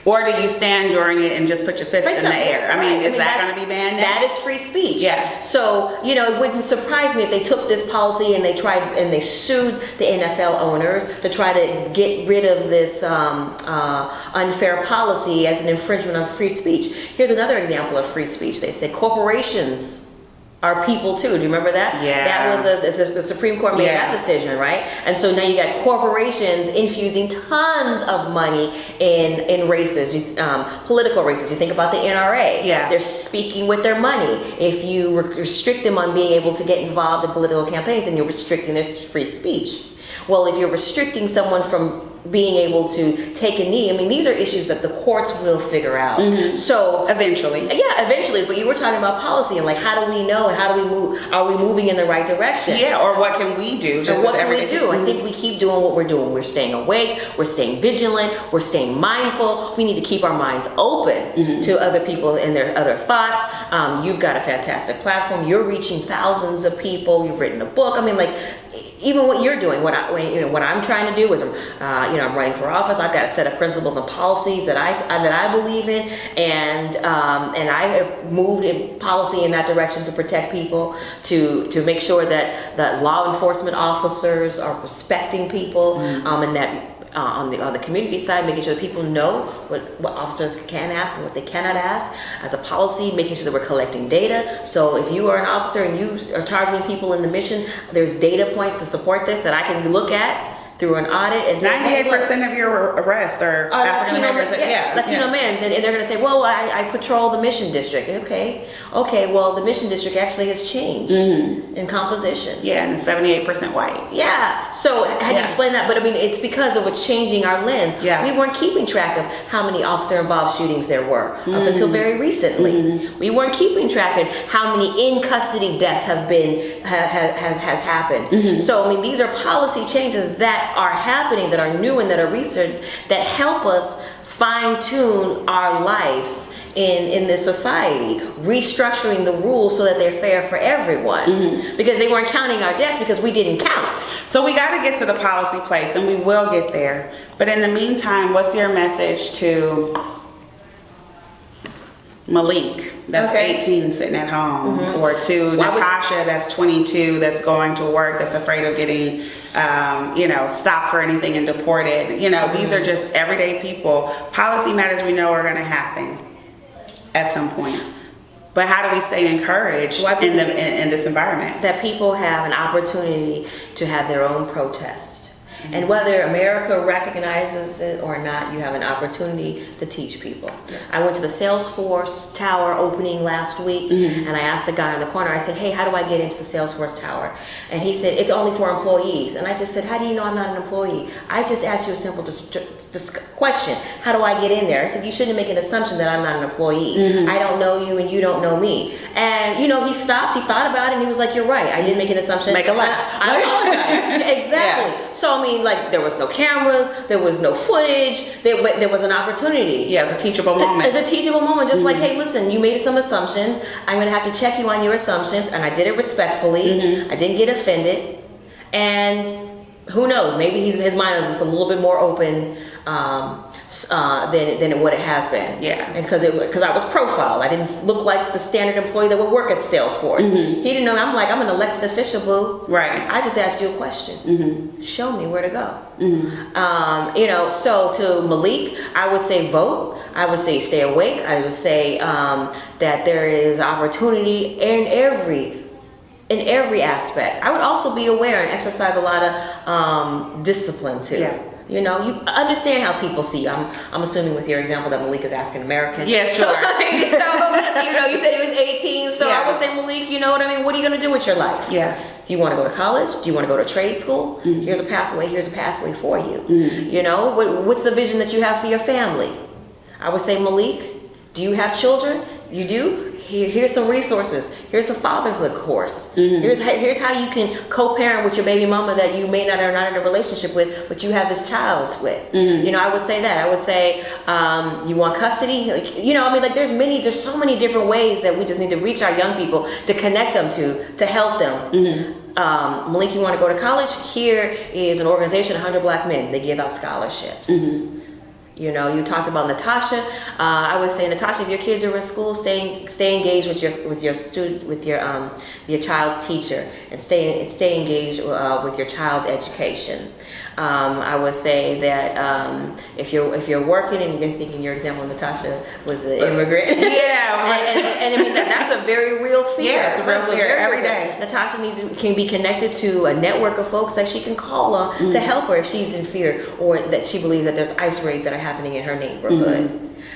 Or do you stand during it and just put your fist in the air? I mean, is that going to be banned? That is free speech. Yeah. So, it wouldn't surprise me if they took this policy and they sued the NFL owners to try to get rid of this unfair policy as an infringement on free speech. Here's another example of free speech. They say corporations are people too. Do you remember that? Yeah. That was the Supreme Court made that decision, right? And so now you got corporations infusing tons of money in races, political races. You think about the NRA. Yeah. They're speaking with their money. If you restrict them on being able to get involved in political campaigns, then you're restricting their free speech. Well, if you're restricting someone from being able to take a knee, I mean, these are issues that the courts will figure out. So eventually. Yeah, eventually. But you were talking about policy and like, how do we know and how do we move? Are we moving in the right direction? Yeah, or what can we do? Just what can we do? I think we keep doing what we're doing. We're staying awake. We're staying vigilant. We're staying mindful. We need to keep our minds open to other people and their other thoughts. You've got a fantastic platform. You're reaching thousands of people. You've written a book. I mean, like, even what you're doing, what I'm trying to do is, I'm running for office. I've got a set of principles and policies that I believe in, and I have moved in policy in that direction to protect people, to make sure that law enforcement officers are respecting people, and that. On the community side, making sure that people know what officers can ask and what they cannot ask. As a policy, making sure that we're collecting data. So if you are an officer and you are targeting people in the mission, there's data points to support this that I can look at through an audit and say, 98% of your arrests are African Americans. Latino men, and they're going to say, well, I patrol the mission district. Okay, well, the mission district actually has changed in composition. Yeah, and it's 78% white. Yeah, so how do you explain that? But I mean, it's because of what's changing our lens. Yeah. We weren't keeping track of how many officer-involved shootings there were up until very recently. We weren't keeping track of how many in-custody deaths has happened. So, I mean, these are policy changes that are happening, that are new and that are researched, that help us fine-tune our lives in this society, restructuring the rules so that they're fair for everyone, because they weren't counting our deaths because we didn't count. So we got to get to the policy place, and we will get there. But in the meantime, what's your message to Malik, that's 18, sitting at home, or to Natasha, that's 22, that's going to work, that's afraid of getting, stopped for anything and deported? These are just everyday people. Policy matters we know are going to happen at some point. But how do we stay encouraged in this environment? That people have an opportunity to have their own protest. And whether America recognizes it or not, you have an opportunity to teach people. I went to the Salesforce Tower opening last week, and I asked the guy in the corner, I said, hey, how do I get into the Salesforce Tower? And he said, it's only for employees. And I just said, how do you know I'm not an employee? I just asked you a simple question. How do I get in there? I said, you shouldn't make an assumption that I'm not an employee. I don't know you and you don't know me. And, he stopped, he thought about it, and he was like, you're right. I didn't make an assumption. Make a left. I apologize. Exactly. Yeah. So, I mean, like, there was no cameras, there was no footage, there was an opportunity. Yeah, it was a teachable moment. It's a teachable moment, just like, hey, listen, you made some assumptions. I'm going to have to check you on your assumptions, and I did it respectfully. I didn't get offended. And who knows, maybe his mind is just a little bit more open than what it has been. Yeah. And because I was profiled, I didn't look like the standard employee that would work at Salesforce. He didn't know. I'm like, I'm an elected official, boo. Right. I just asked you a question. Show me where to go. So to Malik, I would say vote. I would say stay awake. I would say that there is opportunity in every aspect. I would also be aware and exercise a lot of discipline too. Yeah. You understand how people see you. I'm assuming with your example that Malik is African American. Yeah, sure. So you said he was 18. So I would say, Malik, you know what I mean? What are you going to do with your life? Yeah. Do you want to go to college? Do you want to go to trade school? Here's a pathway. Here's a pathway for you. What's the vision that you have for your family? I would say, Malik, do you have children? You do? Here's some resources. Here's a fatherhood course. Here's how you can co-parent with your baby mama that you may not are not in a relationship with, but you have this child with. I would say that. I would say, you want custody? There's so many different ways that we just need to reach our young people to connect them to help them. Malik, you want to go to college? Here is an organization, 100 Black Men. They give out scholarships. You know, you talked about Natasha. I would say, Natasha, if your kids are in school, stay engaged with your student, with your child's teacher, and stay engaged with your child's education. I would say that if you're working and you're thinking, your example, Natasha was an immigrant. Yeah, and I mean that's a very real fear. Yeah, it's a real fear every day. Natasha can be connected to a network of folks that she can call on to help her if she's in fear, or that she believes that there's ICE raids that are happening in her neighborhood.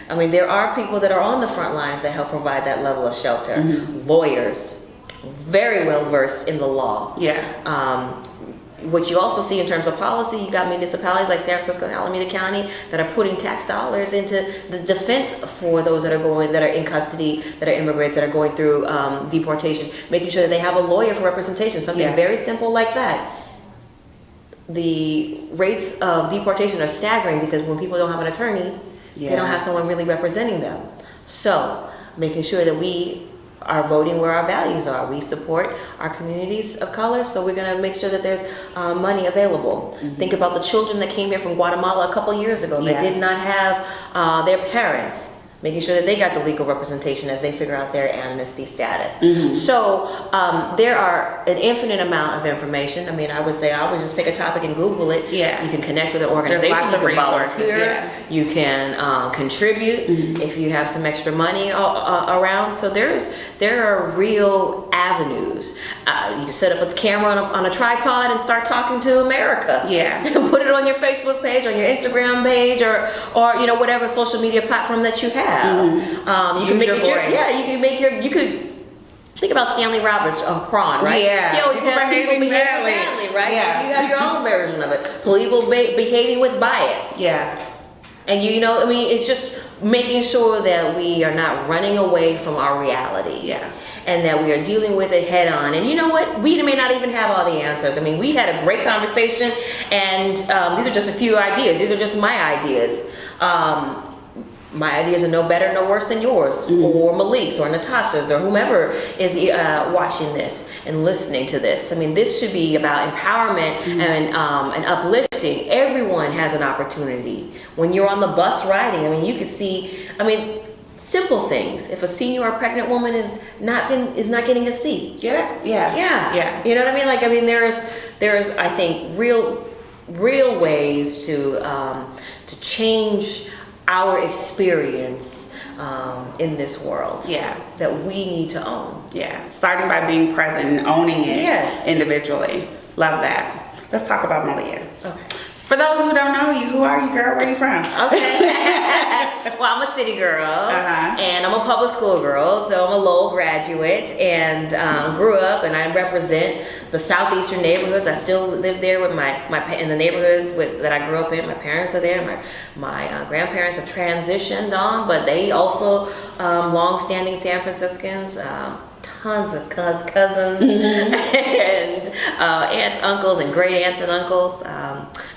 I mean, there are people that are on the front lines that help provide that level of shelter. Lawyers, very well versed in the law. What you also see in terms of policy, you got municipalities like San Francisco and Alameda County that are putting tax dollars into the defense for those that are in custody, that are immigrants, that are going through deportation, making sure that they have a lawyer for representation, something very simple like that. The rates of deportation are staggering because when people don't have an attorney, they don't have someone really representing them. So making sure that we are voting where our values are. We support our communities of color, so we're going to make sure that there's money available. Think about the children that came here from Guatemala a couple years ago that did not have their parents, making sure that they got the legal representation as they figure out their amnesty status. So there are an infinite amount of information. I mean, I would say I would just pick a topic and Google it. You can connect with an organization. There's lots of resources. Volunteer. You can contribute if you have some extra money around. So there are real avenues. You can set up a camera on a tripod and start talking to America. And put it on your Facebook page, on your Instagram page, or you know, whatever social media platform that you have. You can make your voice. You could think about Stanley Roberts on Cron, right? He always has people behaving badly, right? You have your own version of it. People behaving with bias. And you know, I mean, it's just making sure that we are not running away from our reality. And that we are dealing with it head on. And you know what? We may not even have all the answers. I mean, we had a great conversation, and these are just a few ideas. These are just my ideas. My ideas are no better, no worse than yours, or Malik's, or Natasha's, or whomever is watching this and listening to this. I mean, this should be about empowerment and uplifting. Everyone has an opportunity. When you're on the bus riding, I mean, you could see, I mean, simple things. If a senior or pregnant woman is not getting a seat. You know what I mean? Like, I mean, there's I think real ways to change our experience in this world that we need to own. Starting by being present and owning it individually. Love that. Let's talk about Malia. For those who don't know you, who are you, girl? Where are you from? Well, I'm a city girl, and I'm a public school girl, so I'm a Lowell graduate, and grew up, and I represent the southeastern neighborhoods. I still live there with my in the neighborhoods that I grew up in. My parents are there. My grandparents have transitioned on, but they also long-standing San Franciscans. Tons of cousins and aunts, uncles, and great aunts and uncles.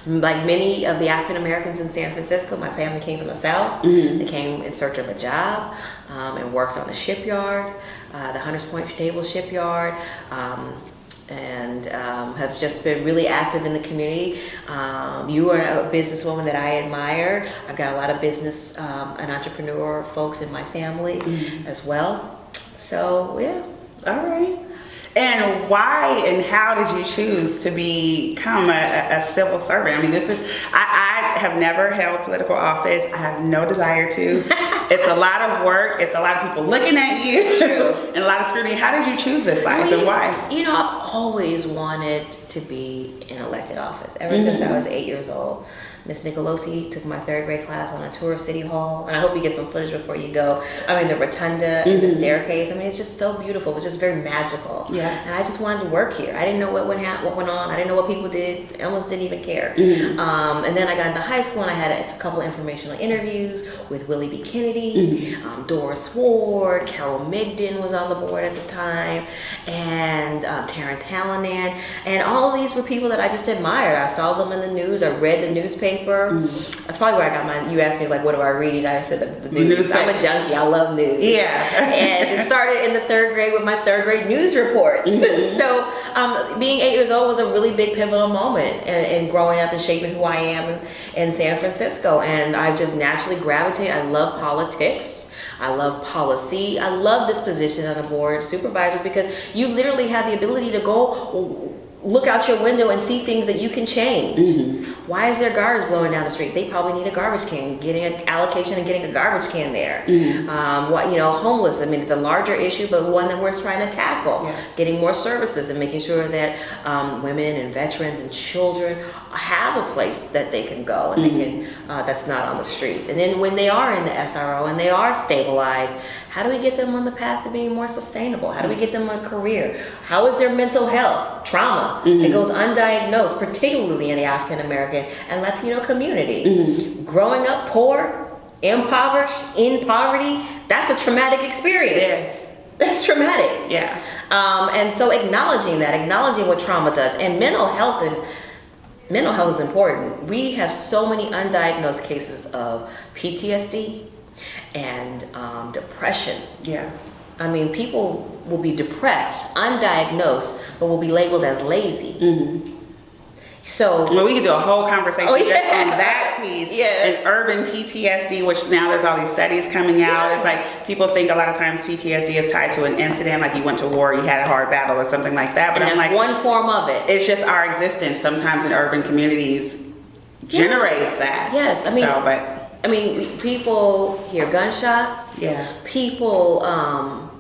Like many of the African Americans in San Francisco, my family came from the South. They came in search of a job and worked on a shipyard, the Hunters Point Naval Shipyard, and have just been really active in the community. You are a businesswoman that I admire. I've got a lot of business and entrepreneur folks in my family as well. So, all right. And why and how did you choose to become a civil servant? I mean, I have never held political office. I have no desire to. It's a lot of work. It's a lot of people looking at you. And a lot of scrutiny. How did you choose this life and why? You know, I've always wanted to be in elected office ever since I was 8 years old. Miss Nicolosi took my third grade class on a tour of City Hall, and I hope you get some footage before you go. I mean, the rotunda and the staircase. I mean, it's just so beautiful. It was just very magical. And I just wanted to work here. I didn't know what went on. I didn't know what people did. I almost didn't even care. And then I got into high school, and I had a couple of informational interviews with Willie B. Kennedy. community. Doris Ward, Carol Migden was on the board at the time, and Terrence Hallinan, and all of these were people that I just admired. I saw them in the news. I read the newspaper. That's probably where I got my. You asked me like, what do I read? I said the news. I'm a junkie. I love news. Yeah. And it started in the 3rd grade with my 3rd grade news reports. So being 8 years old was a really big pivotal moment in growing up and shaping who I am in San Francisco. And I just naturally gravitate. I love politics. I love policy. I love this position on the board of supervisors because you literally have the ability to go look out your window and see things that you can change. Why is there garbage blowing down the street? They probably need a garbage can. Getting an allocation and getting a garbage can there. Homeless. I mean, it's a larger issue, but one that we're trying to tackle. Yeah. Getting more services and making sure that women and veterans and children have a place that they can go and they can that's not on the street. And then when they are in the SRO and they are stabilized, how do we get them on the path to being more sustainable? How do we get them a career? How is their mental health? Trauma that goes undiagnosed, particularly in the African American and Latino community. Growing up poor, impoverished, in poverty, that's a traumatic experience. Yes. That's traumatic. Yeah. And so acknowledging what trauma does, and mental health is important. We have so many undiagnosed cases of PTSD and depression. Yeah. I mean, people will be depressed, undiagnosed, but will be labeled as lazy. So, well, we could do a whole conversation just on that piece. Yeah. And urban PTSD, which now there's all these studies coming out. Yeah. It's like people think a lot of times PTSD is tied to an incident, like you went to war, you had a hard battle or something like that. But and I'm that's like, one form of it. it's just our existence sometimes in urban communities generates that. Yes, I mean, people hear gunshots. Yeah. People,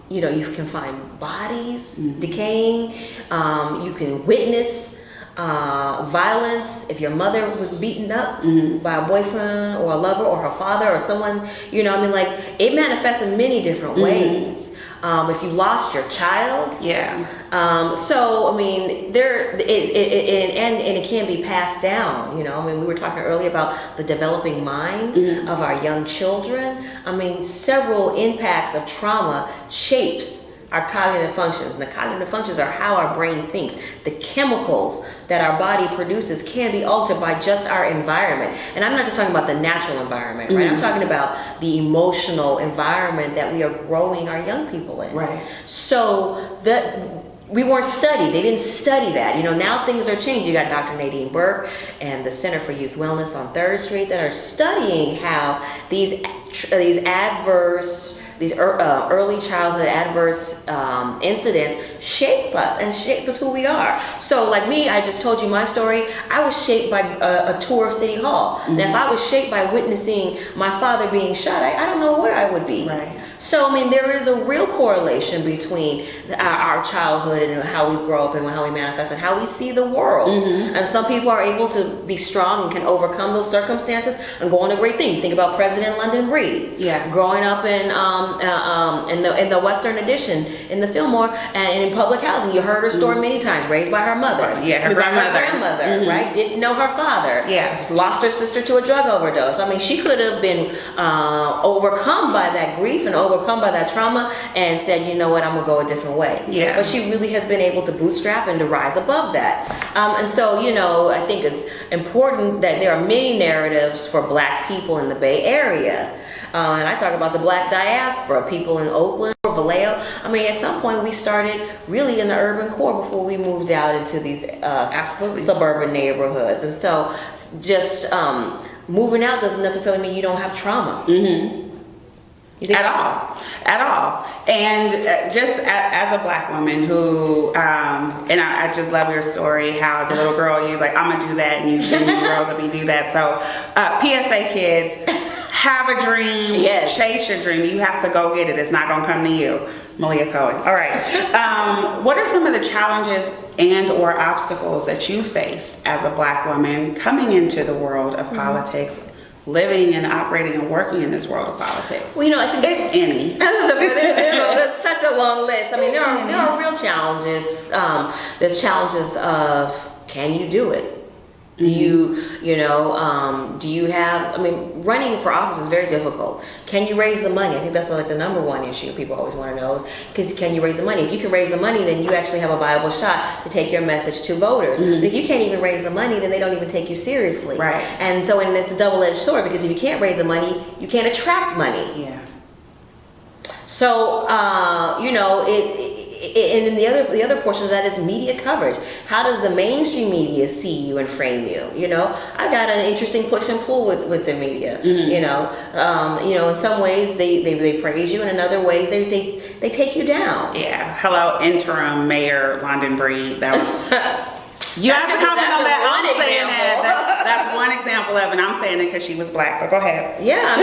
you can find bodies decaying. You can witness violence. If your mother was beaten up by a boyfriend or a lover or her father or someone, it manifests in many different ways. If you lost your child. Yeah. So, I mean, it can be passed down, we were talking earlier about the developing mind of our young children. I mean, several impacts of trauma shapes our cognitive functions. And the cognitive functions are how our brain thinks. The chemicals that our body produces can be altered by just our environment. And I'm not just talking about the natural environment, right? I'm talking about the emotional environment that we are growing our young people in. Right. So we weren't studied. They didn't study that. Now things are changed. You got Dr. Nadine Burke and the Center for Youth Wellness on 3rd Street that are studying how these early childhood adverse incidents shape us who we are. So like me, I just told you my story. I was shaped by a tour of City Hall. Now if I was shaped by witnessing my father being shot, I don't know where I would be. Right. So, I mean, there is a real correlation between our childhood and how we grow up and how we manifest and how we see the world. And some people are able to be strong and can overcome those circumstances and go on to great things. Think about President London Breed. Yeah. Growing up in the Western Addition in the Fillmore and in public housing. You heard her story many times, raised by her mother. Yeah, her grandmother, right? Didn't know her father. Yeah. Lost her sister to a drug overdose. I mean, she could have been overcome by that grief and overcome by that trauma and said, you know what, I'm gonna go a different way. Yeah. But she really has been able to bootstrap and to rise above that. And so, I think it's important that there are many narratives for Black people in the Bay Area. And I talk about the Black diaspora, people in Oakland or Vallejo. I mean, at some point we started really in the urban core before we moved out into these suburban neighborhoods. And so just moving out doesn't necessarily mean you don't have trauma. At all. And just as a Black woman who, and I just love your story, how as a little girl you was like, I'm gonna do that, and you girls up, you do that. So PSA kids, have a dream, chase your dream. You have to go get it. It's not gonna come to you. Malia Cohen. All right. What are some of the challenges and or obstacles that you faced as a Black woman coming into the world of politics, living and operating and working in this world of politics? Well, I think if any. There's such a long list. I mean, there are real challenges. There's challenges of, can you do it? Do you, do you have, running for office is very difficult. Can you raise the money? I think that's like the number one issue people always want to know is, because can you raise the money? If you can raise the money, then you actually have a viable shot to take your message to voters. But if you can't even raise the money, then they don't even take you seriously. Right. And so, and it's a double-edged sword, because if you can't raise the money, you can't attract money. Yeah. So, and then the other portion of that is media coverage. How does the mainstream media see you and frame you? I've got an interesting push and pull with the media. In some ways they praise you, and in other ways they take you down. Yeah. Hello, interim mayor London Breed. That was. You have to comment on that. I'm saying that. That's one example of it. I'm saying it because she was black. But go ahead. Yeah,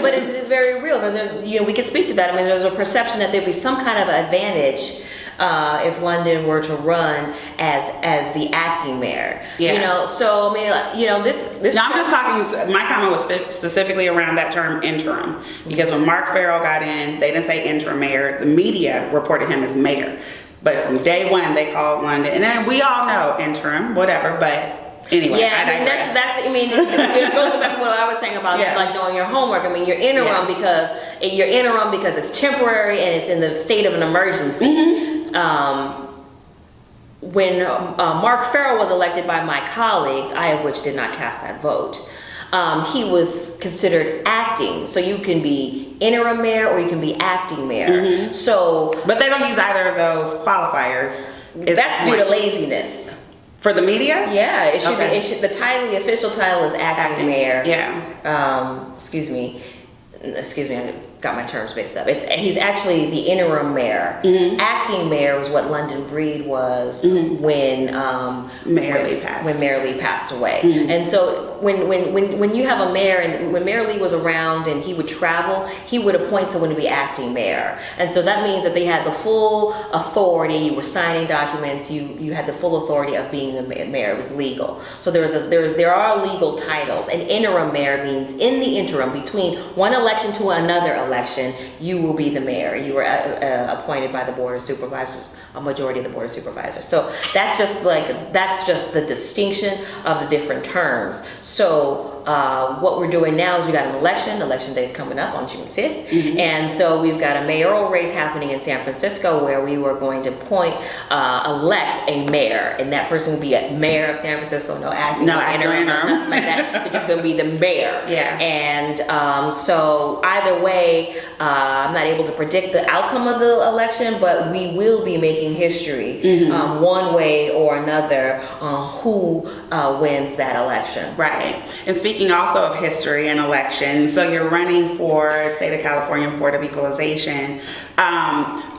but it is very real, because we can speak to that. There's a perception that there'd be some kind of advantage if London were to run as the acting mayor. Yeah. So this. No, I'm just talking. My comment was specifically around that term interim, because when Mark Farrell got in, they didn't say interim mayor. The media reported him as mayor. But from day one, they called London, and then we all know interim, whatever. But anyway, yeah, it goes back to what I was saying about like doing your homework. You're interim because it's temporary and it's in the state of an emergency. When Mark Farrell was elected by my colleagues, I of which did not cast that vote, he was considered acting. So you can be interim mayor or you can be acting mayor. But they don't use either of those qualifiers. That's due to laziness. For the media? Yeah, it should be. The official title is acting mayor. Yeah. Excuse me, I got my terms mixed up. He's actually the interim mayor. Acting mayor was what London Breed was when Mayor Lee passed away. And so when you have a mayor, and when Mayor Lee was around and he would travel, he would appoint someone to be acting mayor. And so that means that they had the full authority. You were signing documents. You had the full authority of being the mayor. It was legal. So there are legal titles. An interim mayor means in the interim between one election to another election, you will be the mayor. You were appointed by the board of supervisors, a majority of the board of supervisors. So that's just the distinction of the different terms. So what we're doing now is we got an election day is coming up on June 5th, and so we've got a mayoral race happening in San Francisco where we were going to elect a mayor, and that person will be a mayor of San Francisco, no acting, interim, nothing like that. They're just going to be the mayor. Yeah. And so either way, I'm not able to predict the outcome of the election, but we will be making history one way or another on who wins that election. Right. And speaking also of history and elections, so you're running for State of California Board of Equalization.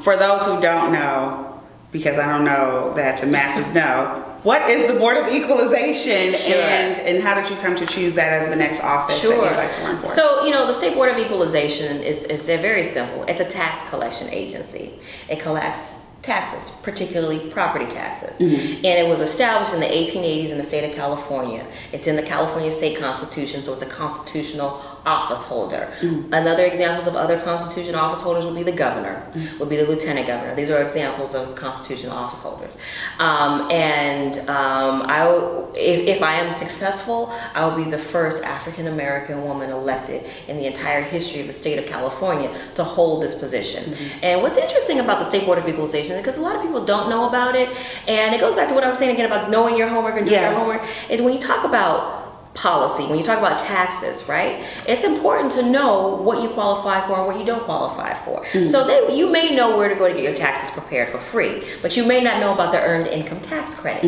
For those who don't know, because I don't know that the masses know, what is the Board of Equalization, and how did you come to choose that as the next office that you'd like to run for? So, the State Board of Equalization is very simple. It's a tax collection agency. It collects taxes, particularly property taxes. And it was established in the 1880s in the state of California. It's in the California State Constitution, so it's a constitutional office holder. Another examples of other constitutional office holders would be the governor, would be the lieutenant governor. These are examples of constitutional office holders. If I am successful, I will be the first African American woman elected in the entire history of the state of California to hold this position. And what's interesting about the State Board of Equalization, because a lot of people don't know about it, and it goes back to what I was saying again about knowing your homework and doing your homework, is when you talk about policy, when you talk about taxes, right, it's important to know what you qualify for and what you don't qualify for. So you may know where to go to get your taxes prepared for free, but you may not know about the earned income tax credit.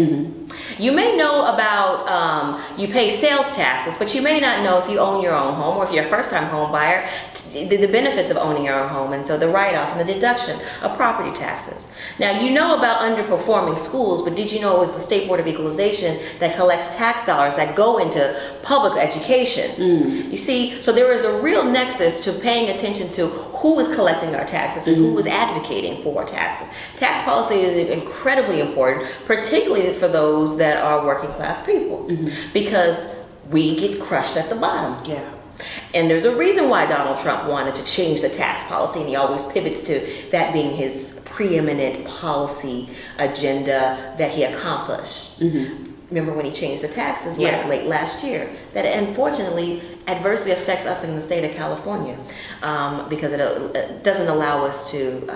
You may know about, you pay sales taxes, but you may not know if you own your own home or if you're a first-time home buyer, the benefits of owning your own home, and so the write-off and the deduction of property taxes. Now, you know about underperforming schools, but did you know it was the State Board of Equalization that collects tax dollars that go into public education? You see, so there is a real nexus to paying attention to who is collecting our taxes and who is advocating for taxes. Tax policy is incredibly important, particularly for those that are working class people, because we get crushed at the bottom. And there's a reason why Donald Trump wanted to change the tax policy, and he always pivots to that being his preeminent policy agenda that he accomplished. remember when he changed the taxes Yeah. late last year, that unfortunately adversely affects us in the state of California, because it doesn't allow us to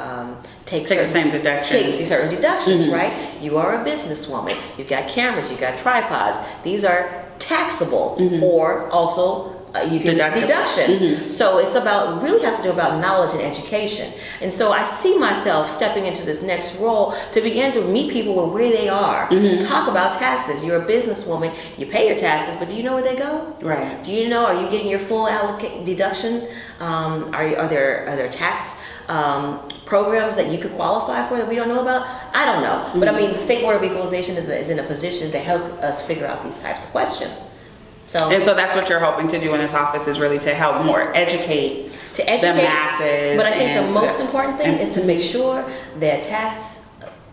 take the same deductions. Take certain deductions, right? You are a businesswoman. You've got cameras. You've got tripods. These are taxable, or also you can deductions. So it's really has to do about knowledge and education. And so I see myself stepping into this next role to begin to meet people where they are, talk about taxes. You're a businesswoman, you pay your taxes, but do you know where they go? Right. Do you know, are you getting your full deduction? Are there tax programs that you could qualify for that we don't know about? I don't know. But I mean, the State Board of Equalization is in a position to help us figure out these types of questions. And so that's what you're hoping to do in this office, is really to help more educate the masses. But I think the most important thing is to make sure that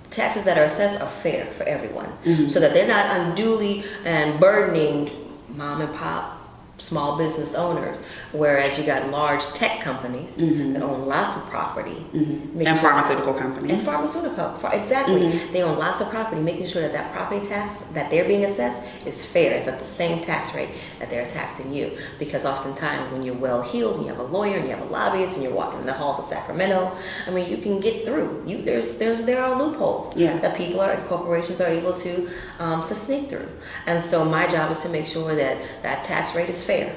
taxes that are assessed are fair for everyone, so that they're not unduly and burdening mom and pop small business owners, whereas you got large tech companies that own lots of property, and pharmaceutical companies. And exactly. They own lots of property, making sure that property tax that they're being assessed is fair. It's at the same tax rate that they're taxing you. Because oftentimes when you're well-heeled and you have a lawyer and you have a lobbyist and you're walking in the halls of Sacramento, I mean, you can get through. There are loopholes that people and corporations are able to sneak through. And so my job is to make sure that that tax rate is fair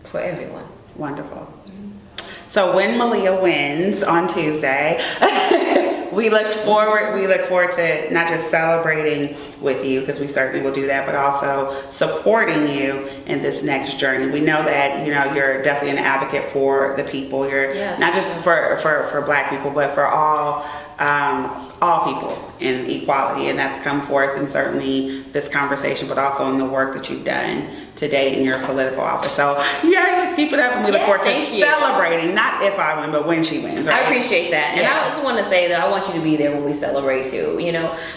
for everyone. Wonderful. So when Malia wins on Tuesday, we look forward to not just celebrating with you, because we certainly will do that, but also supporting you in this next journey. We know that you're definitely an advocate for the people. You're not just for Black people, but for all people in equality, and that's come forth in certainly this conversation, but also in the work that you've done today in your political office. So let's keep it up, and we look forward to celebrating, not if I win, but when she wins, right? I appreciate that. And I just want to say that I want you to be there when we celebrate too,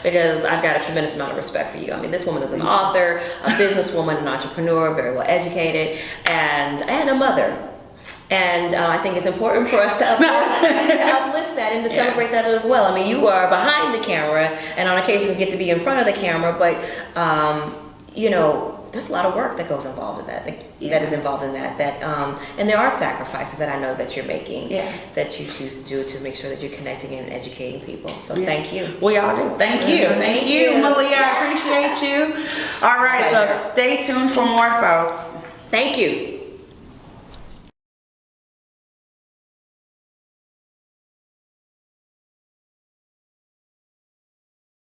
because I've got a tremendous amount of respect for you. I mean, this woman is an author, a businesswoman, an entrepreneur, very well educated, and a mother. And I think it's important for us to uplift that and to celebrate that as well. I mean, you are behind the camera, and on occasion get to be in front of the camera, but there's a lot of work that goes involved in that. That is involved in that. And there are sacrifices that I know that you're making. That you choose to do to make sure that you're connecting and educating people. So thank you. We all do. Thank you. Thank you, Malia. I appreciate you. All right. So stay tuned for more, folks. Thank you.